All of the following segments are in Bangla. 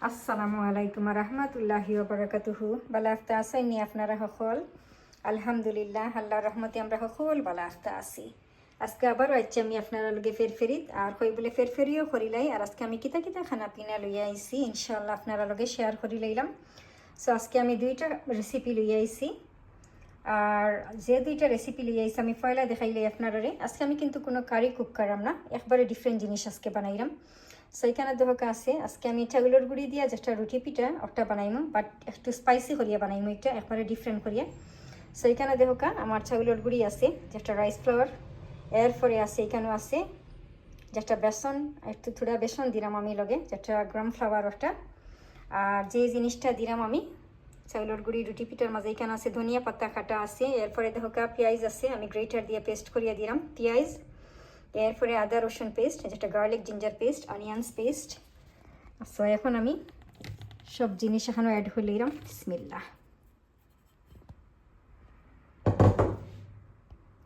আসসালামু আলাইকুম রহমতুল্লাহি ওবারাকাতুহু। বালা আফতা আসাইনি আপনারা সকল? আলহামদুলিল্লাহ, আল্লাহর রহমতে আমরা সকল বালা আফতা আছি। আজকে আবারও আইছি আমি আপনারা লগে ফেরফেরিত আর কই বলে ফেরফেরিও করিলাই। আর আজকে আমি কিতা কিতা খানা পিনা লইয়া আইছি ইনশাআল্লাহ আপনারা লগে শেয়ার করি লইলাম। সো আজকে আমি দুইটা রেসিপি লইয়া আইছি। আর যে দুইটা রেসিপি লইয়া আইছি আমি পয়লা দেখাইলাই আপনারা। আজকে আমি কিন্তু কোনো কারি কুক করাম না, একবারে ডিফারেন্ট জিনিস আজকে বানাইলাম। সো এখানে দেখা আছে আজকে আমি চাউলের গুঁড়ি দিয়া যেটা রুটি পিঠা ওটা বানাইমো, বাট একটু স্পাইসি করিয়া বানাইমো, এটা একবারে ডিফারেন্ট করিয়া। সো এখানে দেখা আমার চাউলের গুঁড়ি আছে যেটা রাইস ফ্লাওয়ার, এরপরে আছে এখানেও আছে যেটা বেসন, একটু থোড়া বেসন দিলাম আমি লগে যেটা গ্রাম ফ্লাওয়ার ওটা। আর যে জিনিসটা দিলাম আমি চাউলের গুঁড়ি রুটি পিঠার মাঝে এখানে আছে ধনিয়া পাতা কাটা আছে, এরপরে দেখা পেঁয়াজ আছে আমি গ্রেটার দিয়ে পেস্ট করিয়া দিলাম পেঁয়াজ, এরপরে আদা রসুন পেস্ট যেটা garlic ginger paste, onions paste. So এখন আমি সব জিনিস এখানে অ্যাড করে নিলাম। বিসমিল্লাহ।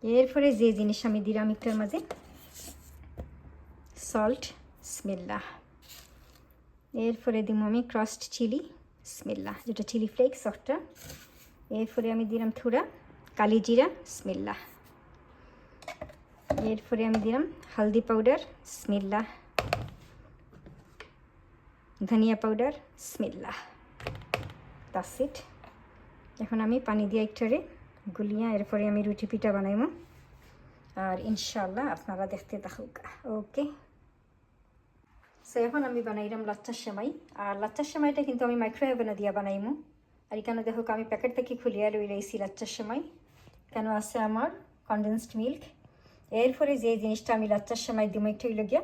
এরপরে যে জিনিস আমি দিলাম একটার মাঝে সল্ট, বিসমিল্লাহ। এরপরে দিব আমি ক্রাস্ট চিলি, বিসমিল্লাহ, যেটা চিলি ফ্লেক্স ওটা। এরপরে আমি দিলাম থোড়া কালি জিরা, বিসমিল্লাহ। এরপরে আমি দিলাম হলদি পাউডার, বিসমিল্লাহ, ধনিয়া পাউডার, বিসমিল্লাহ। That's it. এখন আমি পানি দিয়ে একটারে গুলিয়া এরপরে আমি রুটি পিঠা বানাইমো আর ইনশাআল্লাহ আপনারা দেখতে থাকুক। ওকে। সো এখন আমি বানাইলাম লাচ্চার সেমাই। আর লাচ্চার সেমাইটা কিন্তু আমি মাইক্রোওয়েভে দিয়া বানাইমো। আর এখানে দেখো আমি প্যাকেট থেকে খুলিয়া লই লাইছি লাচ্চার সেমাই। কেন আছে আমার কনডেন্সড মিল্ক। এরপরে যে জিনিসটা আমি লাচ্চার সেমাই দিব একটু গিয়া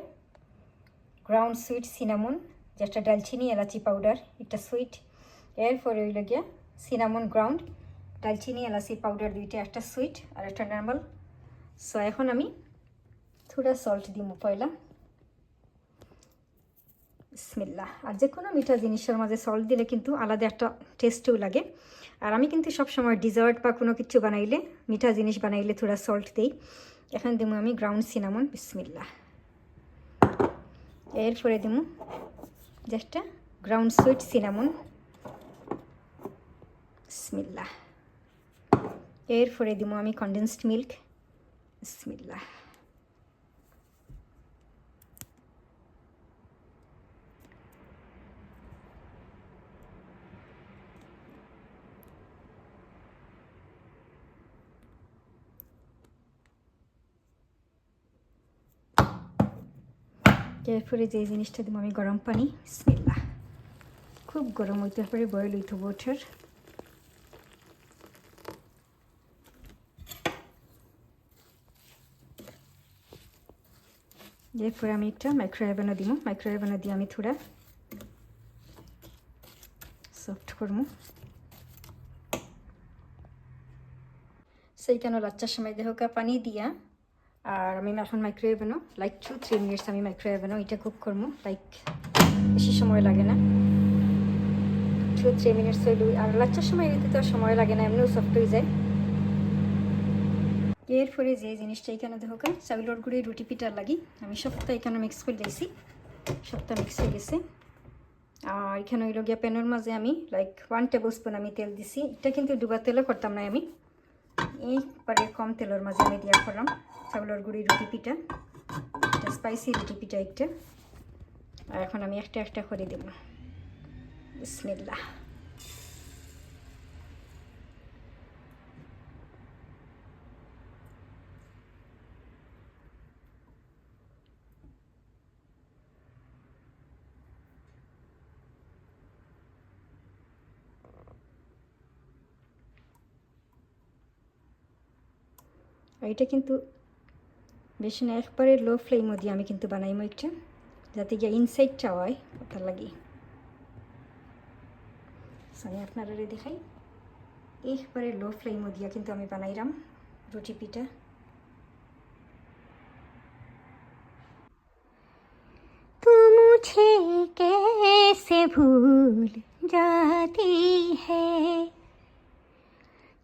গ্রাউন্ড সুইট সিনামন, যেটা ডালচিনি এলাচি পাউডার, এটা সুইট। এরপরে হইল গিয়া সিনামন গ্রাউন্ড, ডালচিনি এলাচি পাউডার দুইটা, একটা সুইট আর একটা নর্মাল। সো এখন আমি থোড়া সল্ট দিব পয়লা, বিসমিল্লাহ। আর যে কোনো মিঠা জিনিসের মাঝে সল্ট দিলে কিন্তু আলাদা একটা টেস্টও লাগে। আর আমি কিন্তু সবসময় ডিজার্ট বা কোনো কিছু বানাইলে, মিঠা জিনিস বানাইলে থোড়া সল্ট দিই। এখন দিব আমি গ্রাউন্ড সিনামন, বিসমিল্লাহ। এরপরে দিব যেটা গ্রাউন্ড সুইট সিনামন, বিসমিল্লাহ। এরপরে দিব আমি কনডেন্সড মিল্ক, বিসমিল্লাহ। এরপরে যে জিনিসটা দিব আমি গরম পানি, বিসমিল্লাহ। খুব গরম হইতে পারে, বয়েল হইতে হবে ওঠার। এরপরে আমি একটা মাইক্রোওয়েভে দিব, মাইক্রোওয়েভে দিয়ে আমি থোড়া সফট করবো। সেইখানে লাচ্চার সময় দেহকা পানি দিয়া আর আমি এখন মাইক্রোওয়েভে লাইক 2-3 মিনিটস আমি মাইক্রোওয়েভে এটা কুক করবো। লাইক বেশি সময় লাগে না, 2-3 মিনিটস হইল। আর লাচ্চার সময় এতে তো সময় লাগে না, এমনিও সফট হয়ে যায়। এরপরে যে জিনিসটা এখানে দেখোকা চাউলের গুঁড়ি রুটি পিঠার লাগি আমি সবটা এখানে মিক্স করে দিয়েছি, সবটা মিক্স হয়ে গেছে। আর এখানে হইল গিয়া প্যানের মাঝে আমি লাইক 1 টেবিল স্পুন আমি তেল দিছি। এটা কিন্তু ডুবা তেলে করতাম না, আমি এইবারে কম তেলের মাঝে আমি দিয়া করলাম চাউলের গুঁড়ি রুটি পিঠা, এটা স্পাইসি রুটি পিঠা একটা। আর এখন আমি একটা একটা করে দেব, বিসমিল্লাহ। আর এটা কিন্তু বেশি না, একবারে লো ফ্লেমও দিয়ে আমি কিন্তু বানাইমো একটা, যাতে গিয়ে ইনসাইডটা হয় ওটা লাগি। আমি আপনারা দেখাই, একবারে লো ফ্লেমও দিয়া কিন্তু আমি বানাইলাম রুটি পিঠা। तू मुझे कैसे भूल जाती है,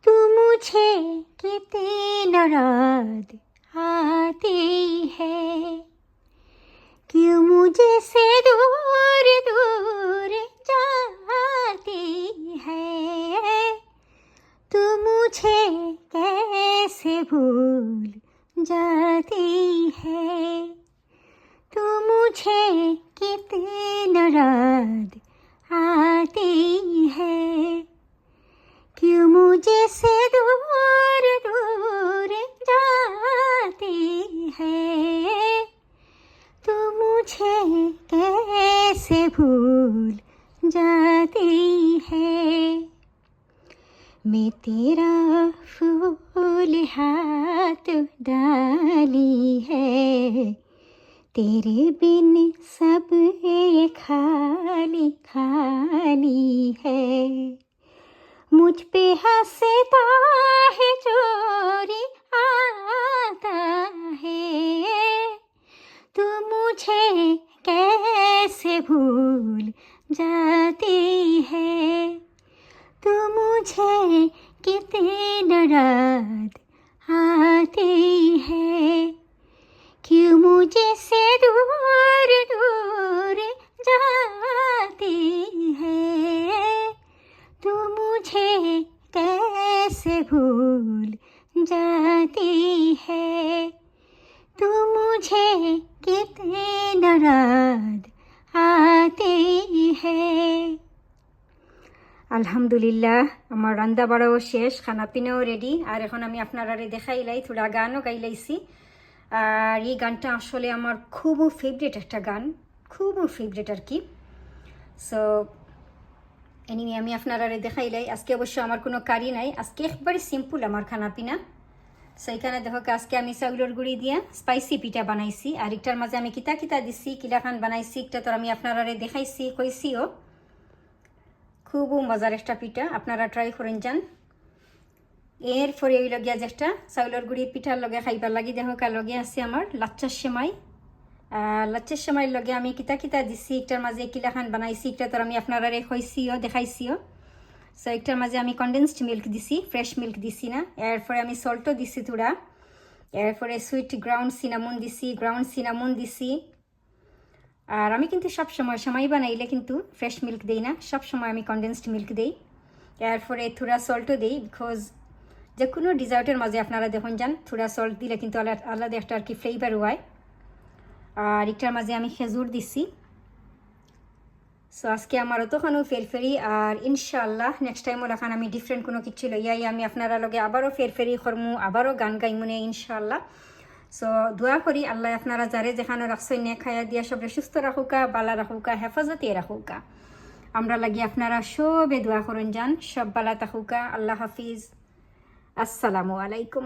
तू मुझे कितनी नाराज आती है, क्यों मुझे से दूर दूर भूल जाती है तू मुझे कितनी नाराज आती है क्यों मुझे से दूर दूर जाती है तू मुझे कैसे भूल जाती है मैं तेरा फूल हाथ डाली है तेरे बिन सब ये खाली खाली है मुझ पे हंसता है चोरी आता है तू मुझे कैसे भूल जाती है तू मुझे कितनी नाराज आती है क्यों मुझे से दूर दूर जाती है तू मुझे कैसे भूल जाती है तू मुझे कितनी नाराज आती है আলহামদুলিল্লাহ আমার রান্না বাড়াও শেষ খানা পিনাও রেডি আর এখন আমি আপনারা দেখাইলাই থোড়া গানও গাইলাইছি আর এই গানটা আসলে আমার খুবই ফেভারিট একটা গান খুবই ফেভারিট আর কি সো এনিওয়ে আমি আপনারা দেখাইলাই আজকে অবশ্য আমার কোনো কারি নাই আজকে একবারে সিম্পল আমার খানা পিনা সো এখানে দেখো আজকে আমি চাউলের গুঁড়ি দিয়ে স্পাইসি পিঠা বানাইছি আর একটার মাঝে আমি কিতা কিতা দিছি কিলাখান বানাইছি একটা তো আমি আপনারা দেখাইছি কইছিও খুব মজার একটা পিঠা আপনারা ট্রাই করেন যান এরপরে ওই লগিয়া যেটা চাউলের গুঁড়ির পিঠার লগে খাইবার লাগি দেখো লগে আছে আমার লাচ্চার সেমাই লগে আমি কিতা কিতা দিছি একটার মাঝে কিলাখান বানাইছি একটা তো আমি আপনারা কইছিও দেখাইছিও সো একটার মাঝে আমি কনডেন্সড মিল্ক দিছি ফ্রেশ মিল্ক দিছি না এরপরে আমি সল্টও দিছি থোড়া এরপরে সুইট গ্রাউন্ড সিনামন দিছি আর আমি কিন্তু সব সময় সেমাই বানাইলে কিন্তু ফ্রেশ মিল্ক দেই না সব সময় আমি কনডেন্সড মিল্ক দেই এরপরে থোড়া সল্টও দেই বিকজ যে কোনো ডিজার্টের মাঝে আপনারা দেখুন যান থোড়া সল্ট দিলে কিন্তু আলাদা একটা আর কি ফ্লেভার হয় আর একটার মাঝে আমি খেজুর দিছি সো আজকে আমার অতখানো ফেরফেরি আর ইনশাআল্লাহ নেক্সট টাইম ওখানে আমি ডিফারেন্ট কোনো কিছু লইয়াই আমি আপনারা লগে আবারও ফেরফেরি করমু আবারও গান গাইমুনে ইনশাআল্লাহ সো দোয়া করি আল্লাহ আপনারা যারে যেখানে রাখছেন নে খায়া দিয়া সবরে সুস্থ রাখুকা বালা রাখুকা হেফাজতে রাখুকা আমরা লাগি আপনারা সবে দোয়া করেন যান সব বালা থাকুকা আল্লাহ হাফিজ আসসালামু আলাইকুম